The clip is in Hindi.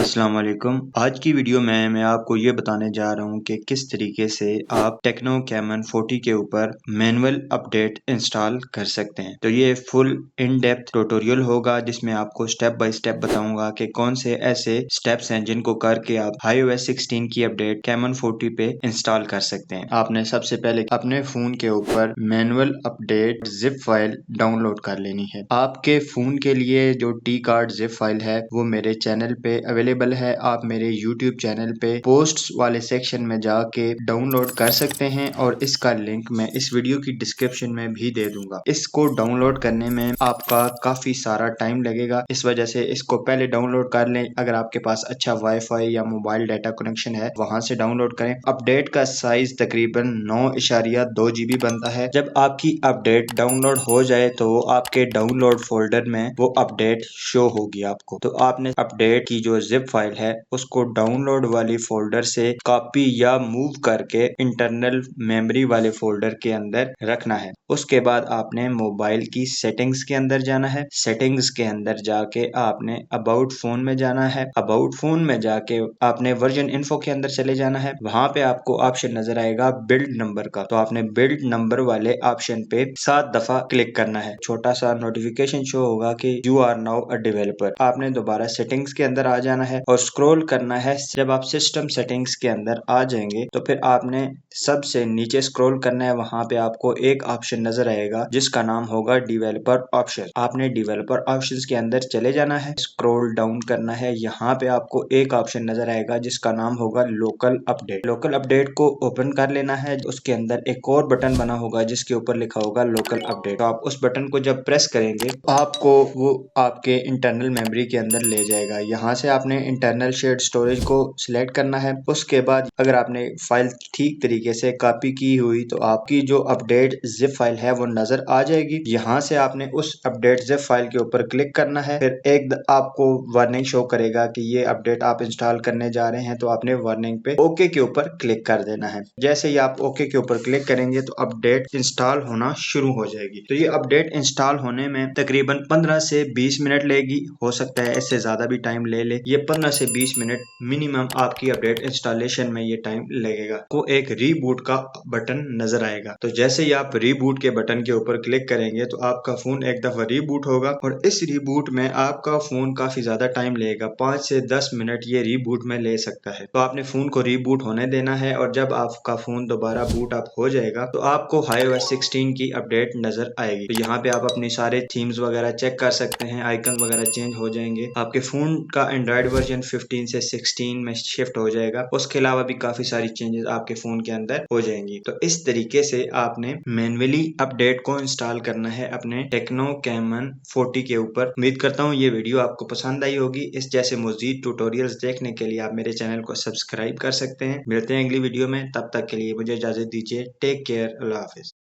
अस्सलाम वालेकुम। आज की वीडियो में मैं आपको ये बताने जा रहा हूँ कि किस तरीके से आप टेक्नो कैमन 40 के ऊपर मैनुअल अपडेट इंस्टॉल कर सकते हैं। तो ये फुल इन डेप्थ ट्यूटोरियल होगा जिसमें आपको स्टेप बाय स्टेप बताऊंगा कि कौन से ऐसे स्टेप्स हैं जिनको करके आप iOS 16 की अपडेट कैमन 40 पे इंस्टॉल कर सकते हैं। आपने सबसे पहले अपने फोन के ऊपर manual update zip file download कर लेनी है। आपके फोन के लिए जो टी कार्ड जिप फाइल है वो मेरे चैनल पे अवेलेबल है। आप मेरे YouTube चैनल पे पोस्ट्स वाले सेक्शन में जाके डाउनलोड कर सकते हैं और इसका लिंक मैं इस वीडियो की डिस्क्रिप्शन में भी दे दूंगा। इसको डाउनलोड करने में आपका काफी सारा टाइम लगेगा, इस वजह से इसको पहले डाउनलोड कर लें। अगर आपके पास अच्छा वाईफाई या मोबाइल डाटा कनेक्शन है वहां से डाउनलोड करें। अपडेट का साइज तकरीबन 9.2 GB बनता है। जब आपकी अपडेट डाउनलोड हो जाए तो आपके डाउनलोड फोल्डर में वो अपडेट शो होगी आपको। तो आपने अपडेट की जो जिप फाइल है उसको डाउनलोड वाली फोल्डर से कॉपी या मूव करके इंटरनल मेमोरी वाले फोल्डर के अंदर रखना है। उसके बाद आपने मोबाइल की सेटिंग्स के अंदर जाना है। सेटिंग्स के अंदर जाके आपने अबाउट फोन में जाना है। अबाउट फोन में जाके आपने वर्जन इन्फो के अंदर चले जाना है। वहां पे आपको ऑप्शन नजर आएगा बिल्ड नंबर का, तो आपने बिल्ड नंबर वाले ऑप्शन पे 7 दफा क्लिक करना है। छोटा सा नोटिफिकेशन शो होगा कि you are now a developer. आपने दोबारा सेटिंग्स के अंदर आ जाना है और स्क्रॉल करना है। जब आप सिस्टम सेटिंग्स के अंदर आ जाएंगे तो फिर आपने सबसे नीचे स्क्रॉल करना है। वहां पे आपको एक ऑप्शन नजर आएगा जिसका नाम होगा डेवलपर ऑप्शन। आपने डेवलपर ऑप्शंस के अंदर चले जाना है, स्क्रॉल डाउन करना है। यहाँ पे आपको एक ऑप्शन नजर आएगा जिसका नाम होगा लोकल अपडेट। लोकल अपडेट को ओपन कर लेना है। उसके अंदर एक और बटन बना होगा जिसके ऊपर लिखा होगा लोकल अपडेट। तो आप उस बटन को जब प्रेस करेंगे आपको वो आपके इंटरनल मेमोरी के अंदर ले जाएगा। यहाँ से आपने इंटरनल शेयर्ड स्टोरेज को सिलेक्ट करना है। उसके बाद अगर आपने फाइल ठीक तरीके से कॉपी की हुई तो आपकी जो अपडेट जिप फाइल है वो नजर आ जाएगी। यहाँ से आपने उस अपडेट जिप फाइल के ऊपर क्लिक करना है। फिर आपको वार्निंग शो करेगा कि ये अपडेट आप इंस्टॉल करने जा रहे हैं, तो आपने वार्निंग पे ओके के ऊपर क्लिक कर देना है। जैसे ही आप ओके के ऊपर क्लिक करेंगे तो अपडेट इंस्टॉल होना शुरू हो जाएगी। तो ये अपडेट इंस्टॉल होने में तकरीबन 15 से 20 मिनट लेगी। हो सकता है इससे ज्यादा भी टाइम ले ले। ये 15 से 20 मिनट मिनिमम आपकी अपडेट इंस्टॉलेशन में ये टाइम लगेगा। को एक रीबूट का बटन नजर आएगा। तो जैसे ही आप रीबूट के बटन के ऊपर क्लिक करेंगे तो आपका फोन एक दफा रीबूट होगा और इस रीबूट में आपका फोन काफी ज्यादा टाइम लेगा। 5 से 10 मिनट ये रीबूट में ले सकता है। तो आपने फोन को रीबूट होने देना है और जब आपका फोन दोबारा बूट अप हो जाएगा तो आपको iOS 16 की अपडेट नजर आएगी। तो यहाँ पे आप अपनी सारे थीम्स वगैरह चेक कर सकते हैं। आइकन वगैरह चेंज हो जाएंगे। आपके फोन का एंड्रॉइड वर्जन 15 से 16 में शिफ्ट हो जाएगा। उसके अलावा भी काफी सारी चेंजेस आपके फोन के अंदर हो जाएंगी। तो इस तरीके से आपने मैन्युअली अपडेट को इंस्टॉल करना है अपने टेक्नो कैमन 40 के ऊपर। उम्मीद करता हूँ ये वीडियो आपको पसंद आई होगी। इस जैसे मजीद ट्यूटोरियल्स देखने के लिए आप मेरे चैनल को सब्सक्राइब कर सकते हैं। मिलते हैं अगली वीडियो में, तब तक के लिए मुझे इजाजत दीजिए। टेक केयर, अल्लाह हाफिज।